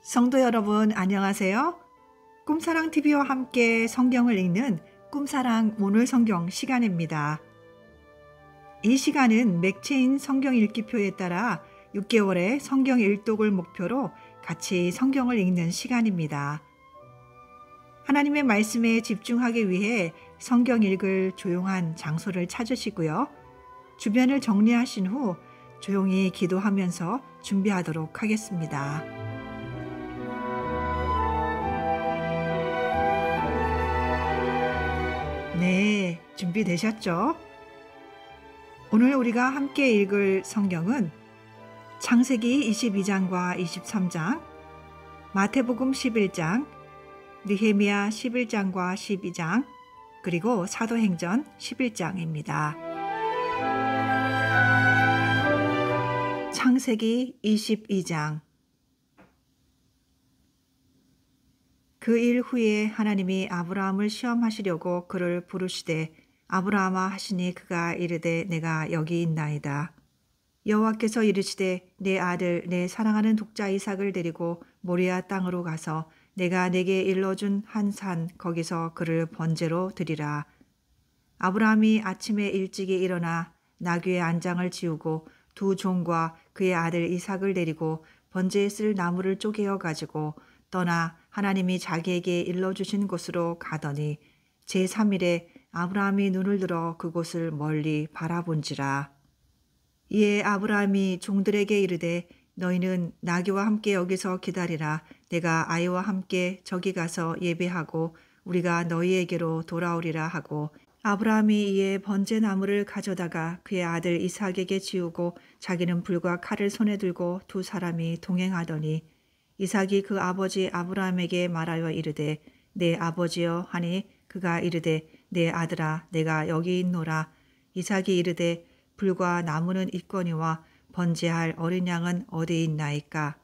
성도 여러분 안녕하세요. 꿈사랑TV와 함께 성경을 읽는 꿈사랑 오늘 성경 시간입니다. 이 시간은 맥체인 성경 읽기표에 따라 6개월의 성경 일독을 목표로 같이 성경을 읽는 시간입니다. 하나님의 말씀에 집중하기 위해 성경 읽을 조용한 장소를 찾으시고요. 주변을 정리하신 후 조용히 기도하면서 준비하도록 하겠습니다. 네, 준비되셨죠? 오늘 우리가 함께 읽을 성경은 창세기 22장과 23장, 마태복음 11장, 느헤미야 11장과 12장, 그리고 사도행전 11장입니다. 창세기 22장. 그 일 후에 하나님이 아브라함을 시험하시려고 그를 부르시되 아브라함아 하시니 그가 이르되 내가 여기 있나이다. 여호와께서 이르시되 내 아들 내 사랑하는 독자 이삭을 데리고 모리아 땅으로 가서 내가 내게 일러준 한 산 거기서 그를 번제로 드리라. 아브라함이 아침에 일찍이 일어나 나귀의 안장을 지우고 두 종과 그의 아들 이삭을 데리고 번제에 쓸 나무를 쪼개어 가지고 떠나 하나님이 자기에게 일러주신 곳으로 가더니 제3일에 아브라함이 눈을 들어 그곳을 멀리 바라본지라. 이에 아브라함이 종들에게 이르되 너희는 나귀와 함께 여기서 기다리라. 내가 아이와 함께 저기 가서 예배하고 우리가 너희에게로 돌아오리라 하고 아브라함이 이에 번제나무를 가져다가 그의 아들 이삭에게 지우고 자기는 불과 칼을 손에 들고 두 사람이 동행하더니 이삭이 그 아버지 아브라함에게 말하여 이르되 내 아버지여 하니 그가 이르되 내 아들아 내가 여기 있노라. 이삭이 이르되 불과 나무는 있거니와 번제할 어린 양은 어디 있나이까.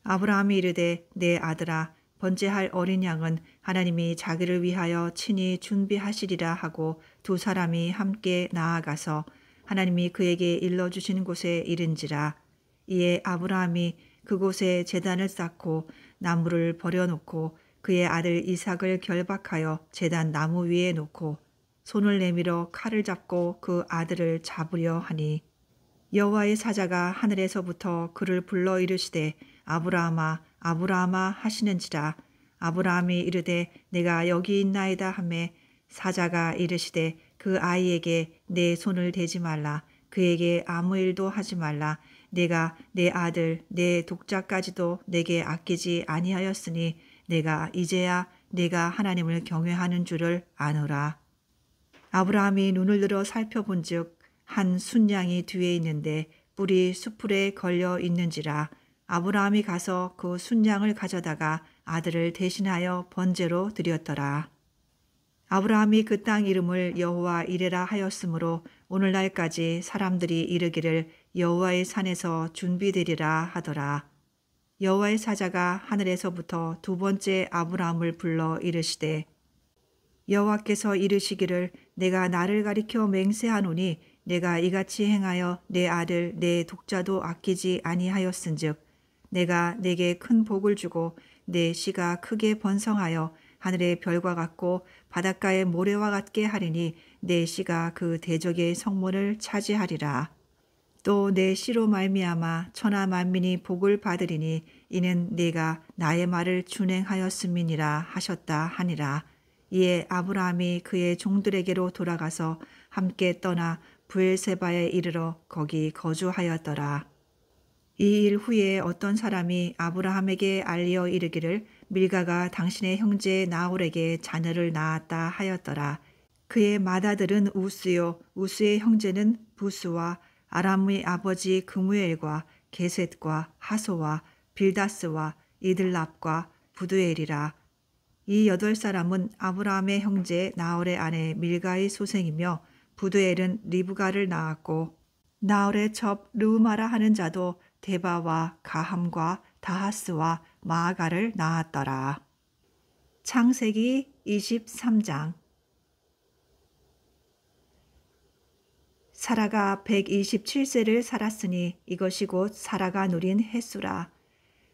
아브라함이 이르되 내 아들아 번제할 어린 양은 하나님이 자기를 위하여 친히 준비하시리라 하고 두 사람이 함께 나아가서 하나님이 그에게 일러주신 곳에 이른지라. 이에 아브라함이 그곳에 제단을 쌓고 나무를 버려놓고 그의 아들 이삭을 결박하여 제단 나무 위에 놓고 손을 내밀어 칼을 잡고 그 아들을 잡으려 하니 여호와의 사자가 하늘에서부터 그를 불러 이르시되 아브라함아 아브라함아 하시는지라. 아브라함이 이르되 내가 여기 있나이다 하매 사자가 이르시되 그 아이에게 내 손을 대지 말라. 그에게 아무 일도 하지 말라. 내가 내 아들 내 독자까지도 내게 아끼지 아니하였으니 내가 이제야 내가 하나님을 경외하는 줄을 아노라. 아브라함이 눈을 들어 살펴본즉 한 순양이 뒤에 있는데 뿔이 수풀에 걸려 있는지라. 아브라함이 가서 그 순양을 가져다가 아들을 대신하여 번제로 드렸더라. 아브라함이 그 땅 이름을 여호와 이레라 하였으므로 오늘날까지 사람들이 이르기를 여호와의 산에서 준비되리라 하더라. 여호와의 사자가 하늘에서부터 두 번째 아브라함을 불러 이르시되 여호와께서 이르시기를 내가 나를 가리켜 맹세하노니 내가 이같이 행하여 내 아들 내 독자도 아끼지 아니하였은즉 내가 내게 큰 복을 주고 내 씨가 크게 번성하여 하늘의 별과 같고 바닷가의 모래와 같게 하리니 내 씨가 그 대적의 성문을 차지하리라. 또 내 씨로 말미암아 천하 만민이 복을 받으리니 이는 내가 나의 말을 준행하였음이니라 하셨다 하니라. 이에 아브라함이 그의 종들에게로 돌아가서 함께 떠나 브엘세바에 이르러 거기 거주하였더라. 이 일 후에 어떤 사람이 아브라함에게 알리어 이르기를 밀가가 당신의 형제 나홀에게 자녀를 낳았다 하였더라. 그의 맏아들은 우스요 우스의 형제는 부스와 아람의 아버지 그무엘과 게셋과 하소와 빌다스와 이들랍과 부두엘이라. 이 8사람은 아브라함의 형제 나홀의 아내 밀가의 소생이며 부두엘은 리브가를 낳았고 나홀의 첩 르우마라 하는 자도 데바와 가함과 다하스와 마아가를 낳았더라. 창세기 23장. 사라가 127세를 살았으니 이것이 곧 사라가 누린 햇수라.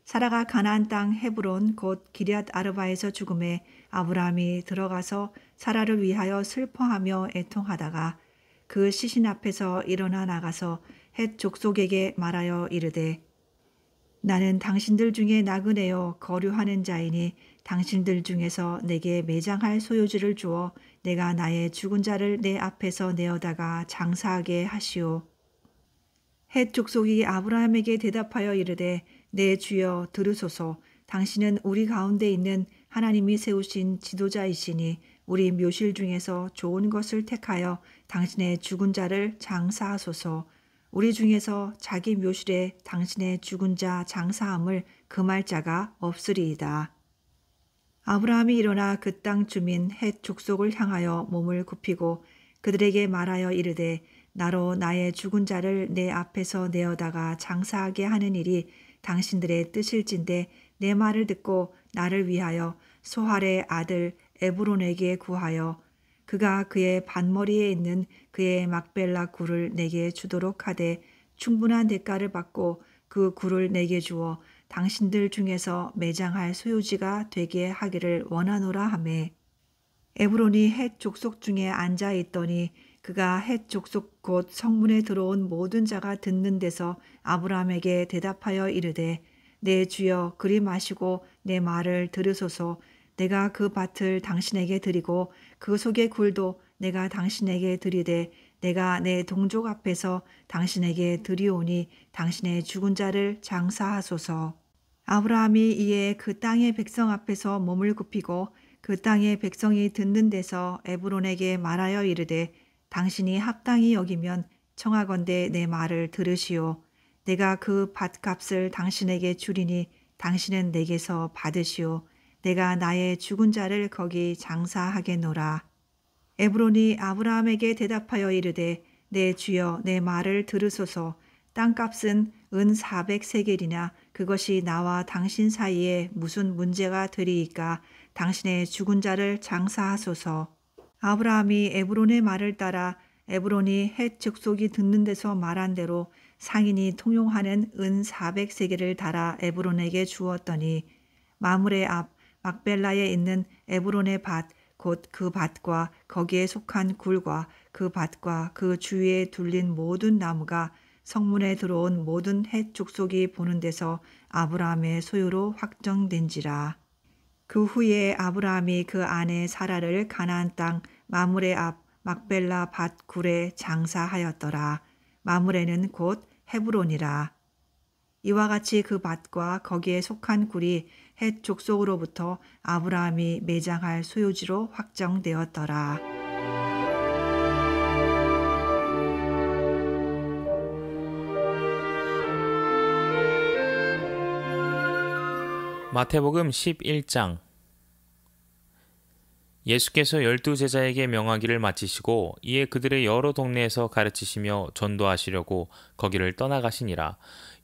사라가 가나안 땅 헤브론 곧 기럇 아르바에서 죽음에 아브라함이 들어가서 사라를 위하여 슬퍼하며 애통하다가 그 시신 앞에서 일어나 나가서 헷 족속에게 말하여 이르되 나는 당신들 중에 나그네여 거류하는 자이니 당신들 중에서 내게 매장할 소유지를 주어 내가 나의 죽은 자를 내 앞에서 내어다가 장사하게 하시오. 헷 족속이 아브라함에게 대답하여 이르되 내 주여 들으소서. 당신은 우리 가운데 있는 하나님이 세우신 지도자이시니 우리 묘실 중에서 좋은 것을 택하여 당신의 죽은 자를 장사하소서. 우리 중에서 자기 묘실에 당신의 죽은 자 장사함을 금할 자가 없으리이다. 아브라함이 일어나 그 땅 주민 헷 족속을 향하여 몸을 굽히고 그들에게 말하여 이르되 나로 나의 죽은 자를 내 앞에서 내어다가 장사하게 하는 일이 당신들의 뜻일진데 내 말을 듣고 나를 위하여 소할의 아들 에브론에게 구하여 그가 그의 반머리에 있는 그의 막벨라 굴을 내게 주도록 하되 충분한 대가를 받고 그 굴을 내게 주어 당신들 중에서 매장할 소유지가 되게 하기를 원하노라 하매 에브론이 헷 족속 중에 앉아 있더니 그가 헷 족속 곧 성문에 들어온 모든 자가 듣는 데서 아브라함에게 대답하여 이르되 내 주여 그리 마시고 내 말을 들으소서. 내가 그 밭을 당신에게 드리고 그 속의 굴도 내가 당신에게 드리되 내가 내 동족 앞에서 당신에게 드리오니 당신의 죽은 자를 장사하소서. 아브라함이 이에 그 땅의 백성 앞에서 몸을 굽히고 그 땅의 백성이 듣는 데서 에브론에게 말하여 이르되 당신이 합당히 여기면 청하건대 내 말을 들으시오. 내가 그 밭값을 당신에게 주리니 당신은 내게서 받으시오. 내가 나의 죽은 자를 거기 장사하겠노라. 에브론이 아브라함에게 대답하여 이르되 내 주여 내 말을 들으소서. 땅값은 은 400세겔이나 그것이 나와 당신 사이에 무슨 문제가 되리이까. 당신의 죽은 자를 장사하소서. 아브라함이 에브론의 말을 따라 에브론이 헷 족속이 듣는 데서 말한 대로 상인이 통용하는 은 400세겔을 달아 에브론에게 주었더니 마므레 앞 막벨라에 있는 에브론의 밭 곧 그 밭과 거기에 속한 굴과 그 밭과 그 주위에 둘린 모든 나무가 성문에 들어온 모든 헷 족속이 보는 데서 아브라함의 소유로 확정된지라. 그 후에 아브라함이 그 아내 사라를 가나안 땅 마므레 앞 막벨라 밭 굴에 장사하였더라. 마므레는 곧 헤브론이라. 이와 같이 그 밭과 거기에 속한 굴이 헷 족속으로부터 아브라함이 매장할 소유지로 확정되었더라. 마태복음 11장. 예수께서 12제자에게 명하기를 마치시고 이에 그들의 여러 동네에서 가르치시며 전도하시려고 거기를 떠나가시니라.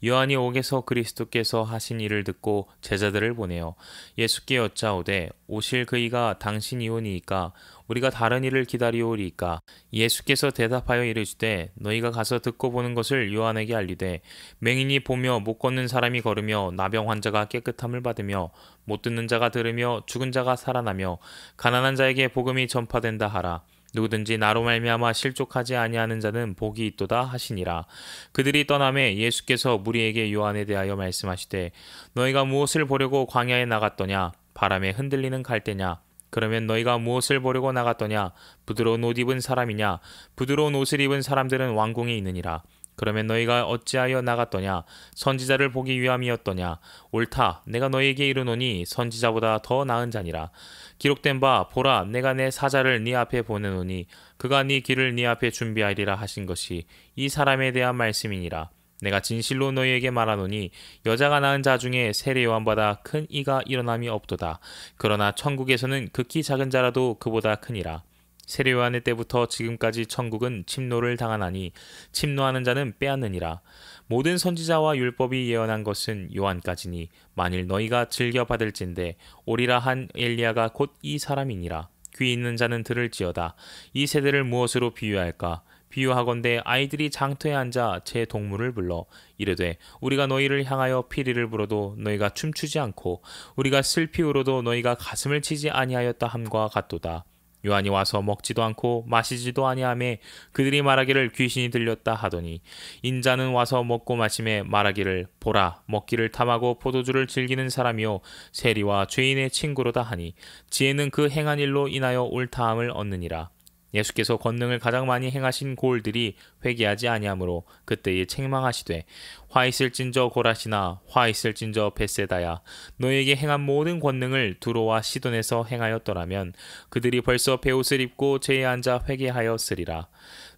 요한이 옥에서 그리스도께서 하신 일을 듣고 제자들을 보내어 예수께 여짜오되 오실 그이가 당신이오니이까 우리가 다른 일을 기다리오리이까. 예수께서 대답하여 이르시되 너희가 가서 듣고 보는 것을 요한에게 알리되 맹인이 보며 못 걷는 사람이 걸으며 나병 환자가 깨끗함을 받으며 못 듣는 자가 들으며 죽은 자가 살아나며 가난한 자에게 복음이 전파된다 하라. 누구든지 나로 말미암아 실족하지 아니하는 자는 복이 있도다 하시니라. 그들이 떠나매 예수께서 무리에게 요한에 대하여 말씀하시되 너희가 무엇을 보려고 광야에 나갔더냐? 바람에 흔들리는 갈대냐? 그러면 너희가 무엇을 보려고 나갔더냐? 부드러운 옷 입은 사람이냐? 부드러운 옷을 입은 사람들은 왕궁에 있느니라. 그러면 너희가 어찌하여 나갔더냐? 선지자를 보기 위함이었더냐? 옳다. 내가 너희에게 이르노니 선지자보다 더 나은 자니라. 기록된 바 보라 내가 내 사자를 네 앞에 보내노니 그가 네 길을 네 앞에 준비하리라 하신 것이 이 사람에 대한 말씀이니라. 내가 진실로 너희에게 말하노니 여자가 낳은 자 중에 세례 요한보다 큰 이가 일어남이 없도다. 그러나 천국에서는 극히 작은 자라도 그보다 크니라. 세례 요한의 때부터 지금까지 천국은 침노를 당하나니 침노하는 자는 빼앗느니라. 모든 선지자와 율법이 예언한 것은 요한까지니 만일 너희가 즐겨 받을진대 오리라 한 엘리야가 곧 이 사람이니라. 귀 있는 자는 들을지어다. 이 세대를 무엇으로 비유할까? 비유하건대 아이들이 장터에 앉아 제 동물을 불러 이르되 우리가 너희를 향하여 피리를 불어도 너희가 춤추지 않고 우리가 슬피 울어도 너희가 가슴을 치지 아니하였다 함과 같도다. 요한이 와서 먹지도 않고 마시지도 아니하매 그들이 말하기를 귀신이 들렸다 하더니 인자는 와서 먹고 마심에 말하기를 보라 먹기를 탐하고 포도주를 즐기는 사람이요 세리와 죄인의 친구로다 하니 지혜는 그 행한 일로 인하여 옳다함을 얻느니라. 예수께서 권능을 가장 많이 행하신 고을들이 회개하지 아니하므로 그때에 책망하시되 화 있을진저 고라시나 화 있을진저 벳세다야 너에게 행한 모든 권능을 두로와 시돈에서 행하였더라면 그들이 벌써 베옷을 입고 제에 앉아 회개하였으리라.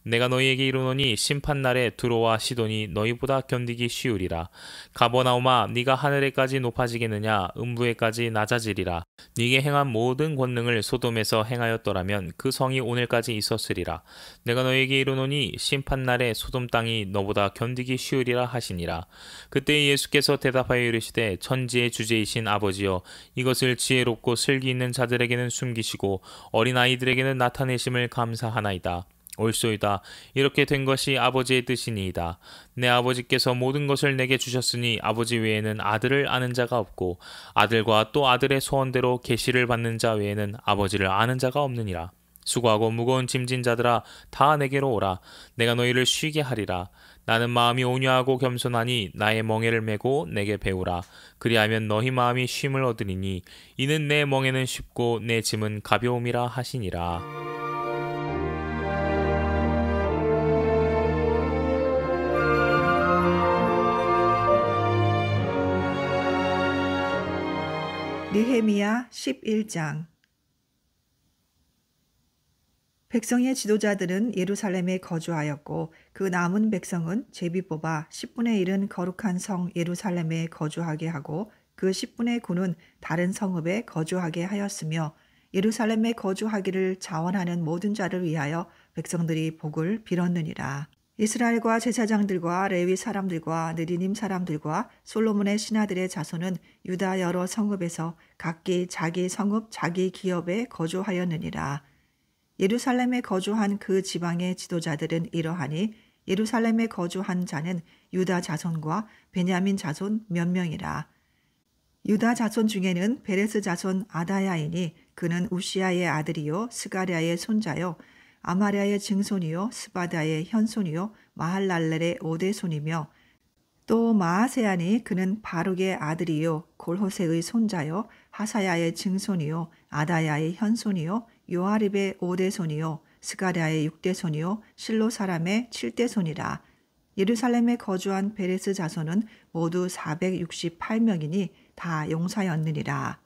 내가 너희에게 이르노니 심판날에 두로와 시돈이 너희보다 견디기 쉬우리라. 가버나움아 네가 하늘에까지 높아지겠느냐 음부에까지 낮아지리라. 네게 행한 모든 권능을 소돔에서 행하였더라면 그 성이 오늘까지 있었으리라. 내가 너희에게 이르노니 심판날에 소돔 땅이 너보다 견디기 쉬우리라 하시니라. 그때 예수께서 대답하여 이르시되 천지의 주제이신 아버지여 이것을 지혜롭고 슬기 있는 자들에게는 숨기시고 어린아이들에게는 나타내심을 감사하나이다. 옳소이다. 이렇게 된 것이 아버지의 뜻이니이다. 내 아버지께서 모든 것을 내게 주셨으니 아버지 외에는 아들을 아는 자가 없고 아들과 또 아들의 소원대로 계시를 받는 자 외에는 아버지를 아는 자가 없느니라. 수고하고 무거운 짐진 자들아 다 내게로 오라. 내가 너희를 쉬게 하리라. 나는 마음이 온유하고 겸손하니 나의 멍에를 메고 내게 배우라. 그리하면 너희 마음이 쉼을 얻으리니 이는 내 멍에는 쉽고 내 짐은 가벼움이라 하시니라. 느헤미야 11장. 백성의 지도자들은 예루살렘에 거주하였고 그 남은 백성은 제비 뽑아 10분의 1은 거룩한 성 예루살렘에 거주하게 하고 그 10분의 9는 다른 성읍에 거주하게 하였으며 예루살렘에 거주하기를 자원하는 모든 자를 위하여 백성들이 복을 빌었느니라. 이스라엘과 제사장들과 레위 사람들과 느리님 사람들과 솔로몬의 신하들의 자손은 유다 여러 성읍에서 각기 자기 성읍 자기 기업에 거주하였느니라. 예루살렘에 거주한 그 지방의 지도자들은 이러하니 예루살렘에 거주한 자는 유다 자손과 베냐민 자손 몇 명이라. 유다 자손 중에는 베레스 자손 아다야이니 그는 우시아의 아들이요 스가랴의 손자요 아마랴의 증손이요 스바다의 현손이요 마할랄렐의 오대손이며 또 마아세아니 그는 바룩의 아들이요 골호세의 손자요 하사야의 증손이요 아다야의 현손이요 요아립의 오대손이요 스가랴의 육대손이요 실로 사람의 칠대손이라. 예루살렘에 거주한 베레스 자손은 모두 468명이니 다 용사였느니라.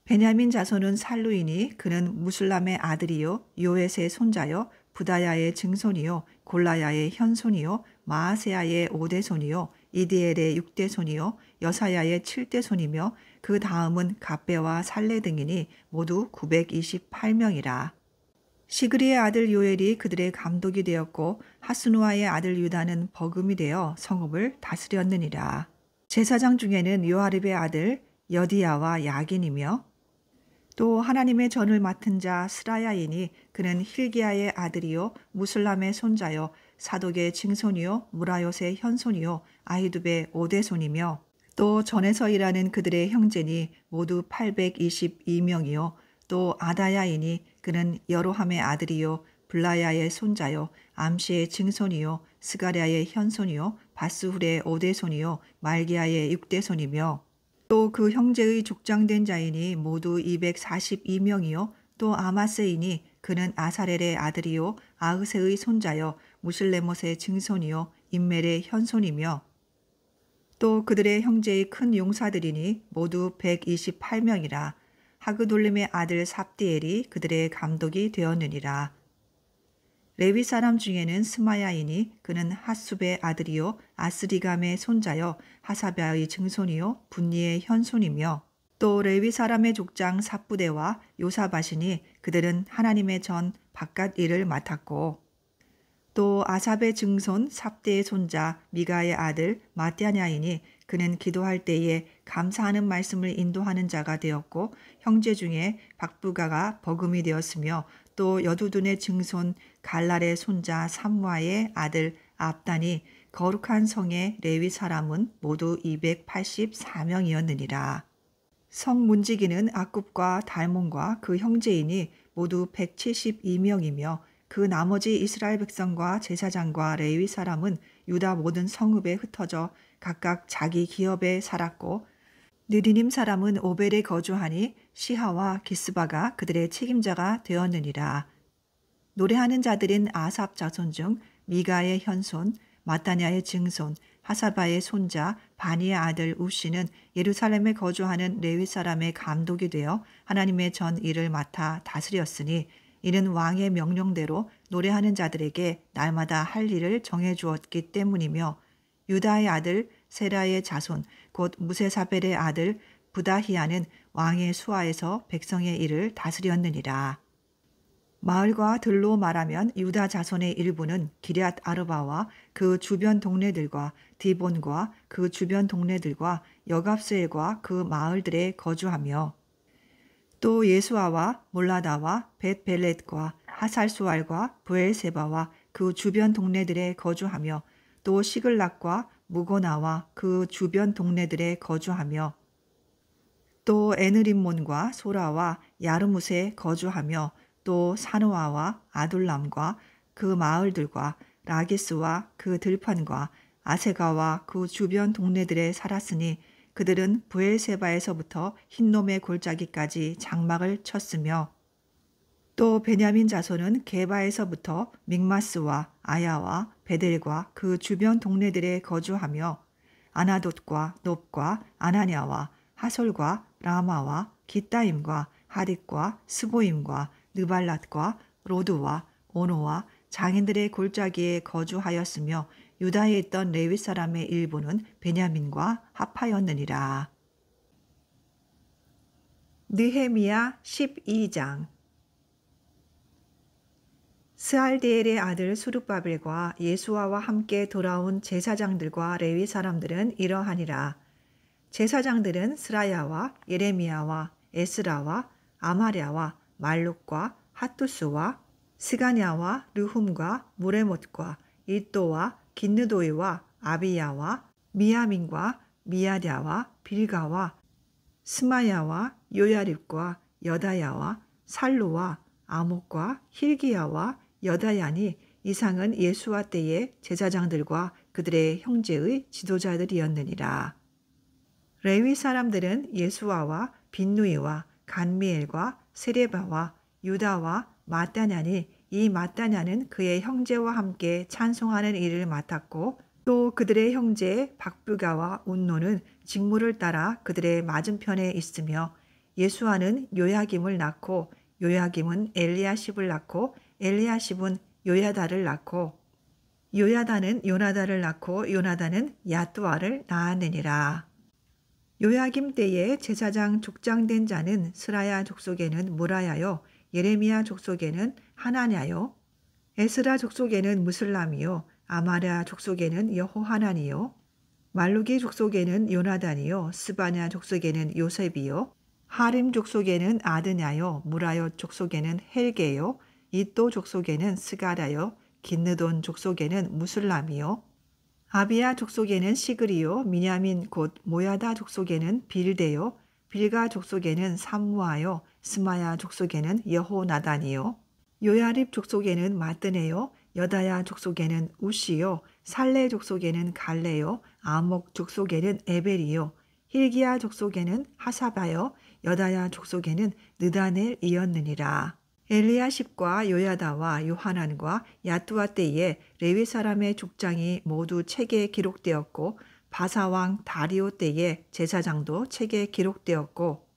베냐민 자손은 살루이니 그는 무술람의 아들이요 요엣의 손자요 부다야의 증손이요 골라야의 현손이요 마아세아의 오대손이요 이디엘의 육대손이요 여사야의 칠대손이며 그 다음은 갑배와 살레 등이니 모두 928명이라. 시그리의 아들 요엘이 그들의 감독이 되었고 하스누아의 아들 유다는 버금이 되어 성읍을 다스렸느니라. 제사장 중에는 요아립의 아들 여디야와 야긴이며 또 하나님의 전을 맡은 자 스라야이니 그는 힐기야의 아들이요 무슬람의 손자요 사독의 증손이요 무라요의 현손이요 아히두베의 오대손이며 또 전에서 일하는 그들의 형제니 모두 822명이요 또 아다야이니 그는 여로함의 아들이요 블라야의 손자요 암시의 증손이요 스가랴의 현손이요 바스훌의 오대손이요 말기야의 육대손이며 또 그 형제의 족장된 자이니 모두 242명이요 또 아마세이니 그는 아사렐의 아들이요 아흐세의 손자요 무실레못의 증손이요 임멜의 현손이며 또 그들의 형제의 큰 용사들이니 모두 128명이라. 하그돌림의 아들 삽디엘이 그들의 감독이 되었느니라. 레위 사람 중에는 스마야이니 그는 핫숲의 아들이요 아스리감의 손자요 하사베의 증손이요 분니의 현손이며 또 레위 사람의 족장 삽부대와 요사바시니 그들은 하나님의 전 바깥 일을 맡았고 또 아삽의 증손 삽대의 손자 미가의 아들 마띠아냐이니 그는 기도할 때에 감사하는 말씀을 인도하는 자가 되었고 형제 중에 박부가가 버금이 되었으며 또 여두둔의 증손 갈랄의 손자 삼무아의 아들 압단이 거룩한 성의 레위 사람은 모두 284명이었느니라. 성 문지기는 악굽과 달몬과 그 형제인이 모두 172명이며 그 나머지 이스라엘 백성과 제사장과 레위 사람은 유다 모든 성읍에 흩어져 각각 자기 기업에 살았고 느리님 사람은 오벨에 거주하니 시하와 기스바가 그들의 책임자가 되었느니라. 노래하는 자들인 아삽 자손 중 미가의 현손, 마따냐의 증손, 하사바의 손자 바니의 아들 우시는 예루살렘에 거주하는 레위 사람의 감독이 되어 하나님의 전 일을 맡아 다스렸으니 이는 왕의 명령대로 노래하는 자들에게 날마다 할 일을 정해주었기 때문이며 유다의 아들 세라의 자손 곧 무세사벨의 아들 부다히야는 왕의 수하에서 백성의 일을 다스렸느니라. 마을과 들로 말하면 유다 자손의 일부는 기럇 아르바와 그 주변 동네들과 디본과 그 주변 동네들과 여갑스엘과 그 마을들에 거주하며 또 예수아와 몰라다와 벳벨렛과 하살수알과 부엘세바와 그 주변 동네들에 거주하며 또 시글락과 무고나와 그 주변 동네들에 거주하며 또 에느림몬과 소라와 야르뭇에 거주하며 또 사노아와 아둘람과 그 마을들과 라기스와 그 들판과 아세가와 그 주변 동네들에 살았으니 그들은 부엘세바에서부터 흰놈의 골짜기까지 장막을 쳤으며 또 베냐민 자손은 게바에서부터 믹마스와 아야와 베델과 그 주변 동네들에 거주하며 아나돗과 놉과 아나냐와 하솔과 라마와 기따임과 하딕과 스보임과 느발랏과 로드와 오노와 장인들의 골짜기에 거주하였으며 유다에 있던 레위 사람의 일부는 베냐민과 합하였느니라. 느헤미야 12장. 스알디엘의 아들 수룹바벨과 예수아와 함께 돌아온 제사장들과 레위 사람들은 이러하니라. 제사장들은 스라야와 예레미야와 에스라와 아마랴와 말룩과 핫두스와 스가냐와 르훔과 무레못과 이또와 긴느도이와 아비야와 미야민과 미야랴와 빌가와 스마야와 요야립과 여다야와 살루와 아목과 힐기야와 여다야니 이상은 예수와 때의 제사장들과 그들의 형제의 지도자들이었느니라. 레위 사람들은 예수아와 빈누이와 간미엘과 세레바와 유다와 마따냐니 이 마따냐는 그의 형제와 함께 찬송하는 일을 맡았고 또 그들의 형제 박부가와 운노는 직무를 따라 그들의 맞은편에 있으며 예수아는 요야김을 낳고 요야김은 엘리야십을 낳고 엘리야십은 요야다를 낳고 요야다는 요나다를 낳고 요나다는 야뚜아를 낳았느니라. 요야김 때에 제사장 족장된 자는 스라야 족속에는 무라야요 예레미야 족속에는 하나냐요 에스라 족속에는 무슬람이요 아마랴 족속에는 여호하나니요 말루기 족속에는 요나단이요 스바냐 족속에는 요셉이요 하림 족속에는 아드냐요 무라요 족속에는 헬게요 이또 족속에는 스가랴요 긴느돈 족속에는 무슬람이요 아비야 족속에는 시그리요 미냐민 곧 모야다 족속에는 빌데요 빌가 족속에는 삼무아요 스마야 족속에는 여호나단이요 요야립 족속에는 마뜨네요 여다야 족속에는 우시요 살레 족속에는 갈레요 아목 족속에는 에벨이요 힐기야 족속에는 하사바요 여다야 족속에는 느다넬이었느니라. 엘리야십과 요야다와 요하난과 야뚜아 때에 레위 사람의 족장이 모두 책에 기록되었고 바사왕 다리오 때에 제사장도 책에 기록되었고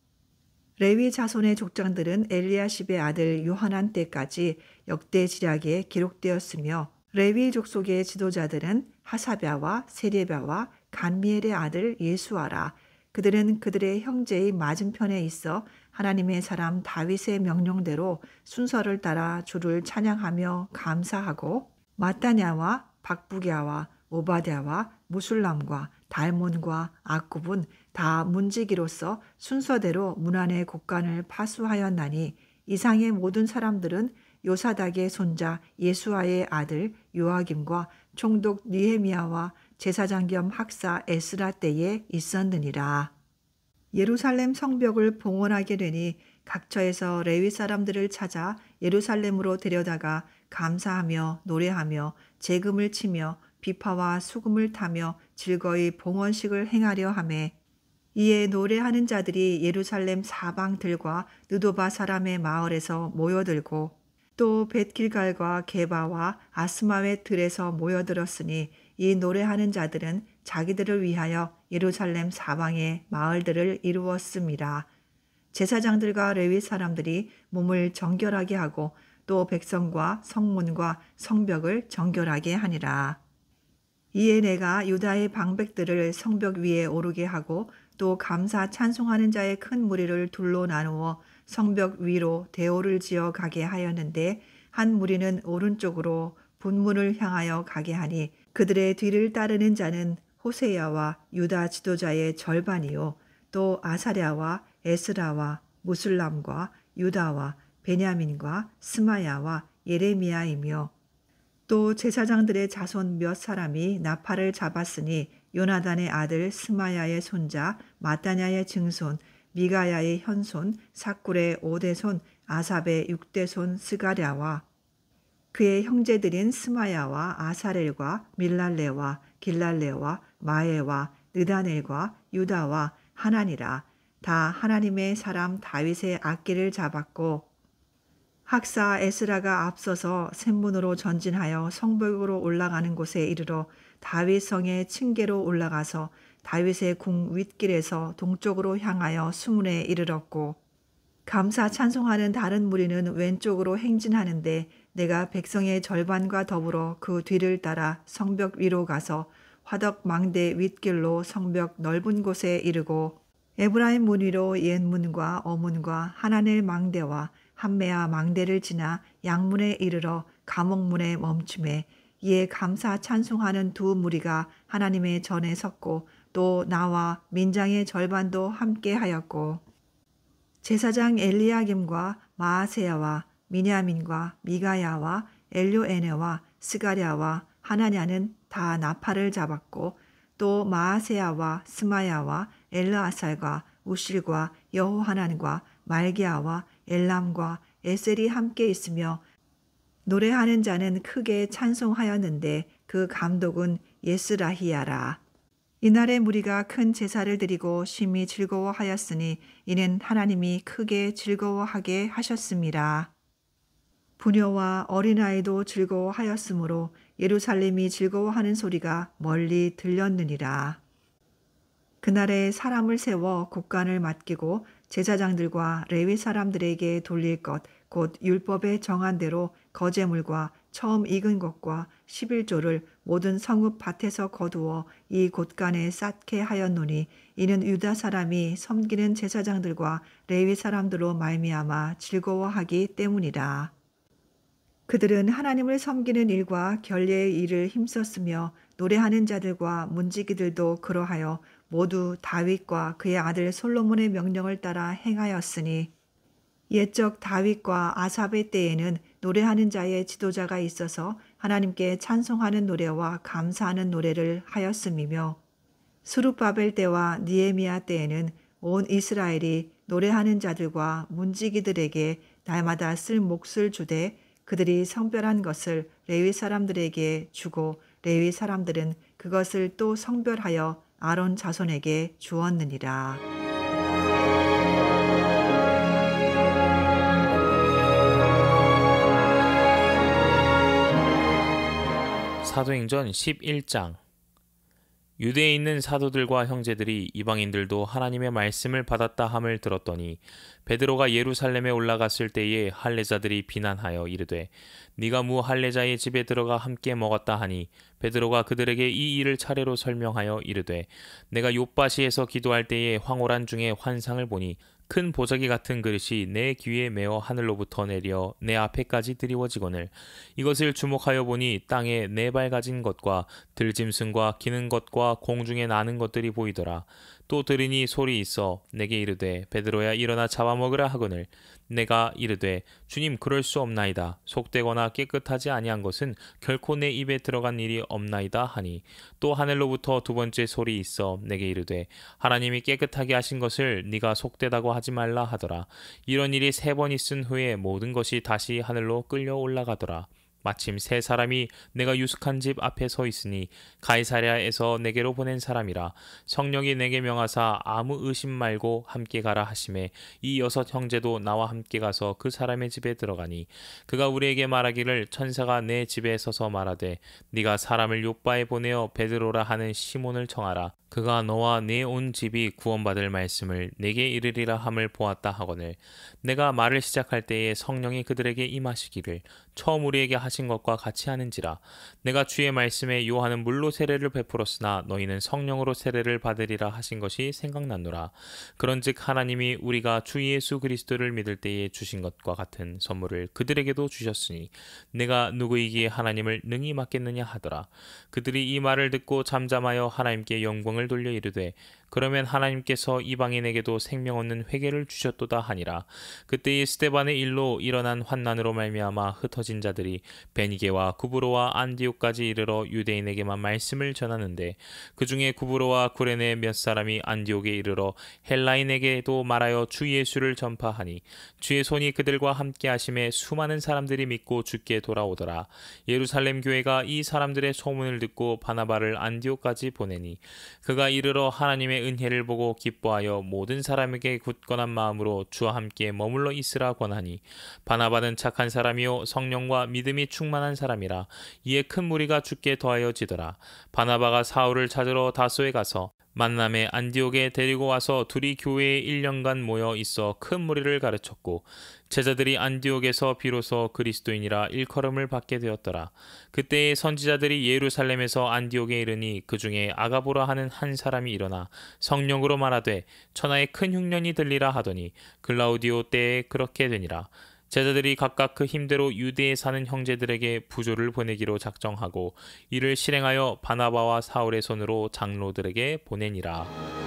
레위 자손의 족장들은 엘리야십의 아들 요하난 때까지 역대 지략에 기록되었으며 레위 족속의 지도자들은 하사랴와 세레랴와 간미엘의 아들 예수아라. 그들은 그들의 형제의 맞은편에 있어 하나님의 사람 다윗의 명령대로 순서를 따라 주를 찬양하며 감사하고 마따냐와 박부랴와 오바댜와 무술람과 달몬과 악굽은 다 문지기로서 순서대로 문안의 곡간을 파수하였나니 이상의 모든 사람들은 요사닥의 손자 예수아의 아들 요아김과 총독 느헤미야와 제사장 겸 학사 에스라 때에 있었느니라. 예루살렘 성벽을 봉헌하게 되니 각처에서 레위 사람들을 찾아 예루살렘으로 데려다가 감사하며 노래하며 재금을 치며 비파와 수금을 타며 즐거이 봉헌식을 행하려 하매 이에 노래하는 자들이 예루살렘 사방들과 느도바 사람의 마을에서 모여들고 또 벳길갈과 게바와 아스마웻 들에서 모여들었으니 이 노래하는 자들은 자기들을 위하여 예루살렘 사방의 마을들을 이루었습니다. 제사장들과 레위 사람들이 몸을 정결하게 하고 또 백성과 성문과 성벽을 정결하게 하니라. 이에 내가 유다의 방백들을 성벽 위에 오르게 하고 또 감사 찬송하는 자의 큰 무리를 둘로 나누어 성벽 위로 대오를 지어 가게 하였는데 한 무리는 오른쪽으로 분문을 향하여 가게 하니 그들의 뒤를 따르는 자는 호세야와 유다 지도자의 절반이요 또 아사랴와 에스라와 무술람과 유다와 베냐민과 스마야와 예레미야이며 또 제사장들의 자손 몇 사람이 나팔을 잡았으니 요나단의 아들 스마야의 손자 마따냐의 증손 미가야의 현손 삭굴의 5대손 아삽의 6대손 스가랴와 그의 형제들인 스마야와 아사렐과 밀랄레와 길랄레와 마에와 느다넬과 유다와 하나니라. 다 하나님의 사람 다윗의 악기를 잡았고 학사 에스라가 앞서서 샘문으로 전진하여 성벽으로 올라가는 곳에 이르러 다윗 성의 층계로 올라가서 다윗의 궁 윗길에서 동쪽으로 향하여 수문에 이르렀고 감사 찬송하는 다른 무리는 왼쪽으로 행진하는데 내가 백성의 절반과 더불어 그 뒤를 따라 성벽 위로 가서 화덕 망대 윗길로 성벽 넓은 곳에 이르고 에브라임 문 위로 옛문과 어문과 하나넬 망대와 한메아 망대를 지나 양문에 이르러 감옥문에 멈춤에 이에 감사 찬송하는 두 무리가 하나님의 전에 섰고 또 나와 민장의 절반도 함께 하였고 제사장 엘리야김과 마아세야와 미냐민과 미가야와 엘료에네와 스가랴와 하나냐는 다 나팔을 잡았고 또 마아세야와 스마야와 엘르아살과 우실과 여호하난과 말기야와 엘람과 에셀이 함께 있으며 노래하는 자는 크게 찬송하였는데 그 감독은 예스라히야라. 이날의 무리가 큰 제사를 드리고 심히 즐거워하였으니 이는 하나님이 크게 즐거워하게 하셨습니다. 부녀와 어린아이도 즐거워하였으므로 예루살렘이 즐거워하는 소리가 멀리 들렸느니라. 그날에 사람을 세워 곡간을 맡기고 제사장들과 레위 사람들에게 돌릴 것 곧 율법에 정한 대로 거제물과 처음 익은 것과 11조를 모든 성읍 밭에서 거두어 이 곳간에 쌓게 하였노니 이는 유다 사람이 섬기는 제사장들과 레위 사람들로 말미암아 즐거워하기 때문이라. 그들은 하나님을 섬기는 일과 결례의 일을 힘썼으며 노래하는 자들과 문지기들도 그러하여 모두 다윗과 그의 아들 솔로몬의 명령을 따라 행하였으니 옛적 다윗과 아삽의 때에는 노래하는 자의 지도자가 있어서 하나님께 찬송하는 노래와 감사하는 노래를 하였음이며 스룹바벨 때와 느헤미야 때에는 온 이스라엘이 노래하는 자들과 문지기들에게 날마다 쓸 몫을 주되 그들이 성별한 것을 레위 사람들에게 주고 레위 사람들은 그것을 또 성별하여 아론 자손에게 주었느니라. 사도행전 11장. 유대에 있는 사도들과 형제들이 이방인들도 하나님의 말씀을 받았다 함을 들었더니 베드로가 예루살렘에 올라갔을 때에 할례자들이 비난하여 이르되 네가 무 할례자의 집에 들어가 함께 먹었다 하니 베드로가 그들에게 이 일을 차례로 설명하여 이르되 내가 욥바시에서 기도할 때에 황홀한 중에 환상을 보니 큰 보자기 같은 그릇이 내 귀에 메어 하늘로부터 내려 내 앞에까지 드리워지거늘 이것을 주목하여 보니 땅에 네 발 가진 것과 들짐승과 기는 것과 공중에 나는 것들이 보이더라. 또 들으니 소리 있어 내게 이르되 베드로야 일어나 잡아먹으라 하거늘 내가 이르되 주님 그럴 수 없나이다. 속되거나 깨끗하지 아니한 것은 결코 내 입에 들어간 일이 없나이다 하니 또 하늘로부터 두 번째 소리 있어 내게 이르되 하나님이 깨끗하게 하신 것을 네가 속되다고 하지 말라 하더라. 이런 일이 세 번 있은 후에 모든 것이 다시 하늘로 끌려 올라가더라. 마침 세 사람이 내가 유숙한 집 앞에 서 있으니 가이사랴에서 내게로 보낸 사람이라. 성령이 내게 명하사 아무 의심 말고 함께 가라 하심에 이 여섯 형제도 나와 함께 가서 그 사람의 집에 들어가니 그가 우리에게 말하기를 천사가 내 집에 서서 말하되 네가 사람을 요바에 보내어 베드로라 하는 시몬을 청하라. 그가 너와 내 온 집이 구원받을 말씀을 내게 이르리라 함을 보았다 하거늘 내가 말을 시작할 때에 성령이 그들에게 임하시기를 처음 우리에게 하신 것과 같이 하는지라. 내가 주의 말씀에 요한은 물로 세례를 베풀었으나 너희는 성령으로 세례를 받으리라 하신 것이 생각났노라. 그런즉 하나님이 우리가 주 예수 그리스도를 믿을 때에 주신 것과 같은 선물을 그들에게도 주셨으니 내가 누구이기에 하나님을 능히 맡겠느냐 하더라. 그들이 이 말을 듣고 잠잠하여 하나님께 영광을 돌려 이르되 그러면 하나님께서 이방인에게도 생명 얻는 회개를 주셨도다 하니라. 그때에 스데반의 일로 일어난 환난으로 말미암아 흩어진 자들이 베니게와 구브로와 안디옥까지 이르러 유대인에게만 말씀을 전하는데 그 중에 구브로와 구레네 몇 사람이 안디옥에 이르러 헬라인에게도 말하여 주 예수를 전파하니 주의 손이 그들과 함께 하심에 수많은 사람들이 믿고 주께 돌아오더라. 예루살렘 교회가 이 사람들의 소문을 듣고 바나바를 안디옥까지 보내니 그가 이르러 하나님의 은혜를 보고 기뻐하여 모든 사람에게 굳건한 마음으로 주와 함께 머물러 있으라 권하니 바나바는 착한 사람이요 성령과 믿음이 충만한 사람이라. 이에 큰 무리가 주께 더하여 지더라. 바나바가 사울을 찾으러 다소에 가서 만남에 안디옥에 데리고 와서 둘이 교회에 1년간 모여 있어 큰 무리를 가르쳤고 제자들이 안디옥에서 비로소 그리스도인이라 일컬음을 받게 되었더라. 그때에 선지자들이 예루살렘에서 안디옥에 이르니 그 중에 아가보라 하는 한 사람이 일어나 성령으로 말하되 천하에 큰 흉년이 들리라 하더니 글라우디오 때에 그렇게 되니라. 제자들이 각각 그 힘대로 유대에 사는 형제들에게 부조를 보내기로 작정하고 이를 실행하여 바나바와 사울의 손으로 장로들에게 보내니라.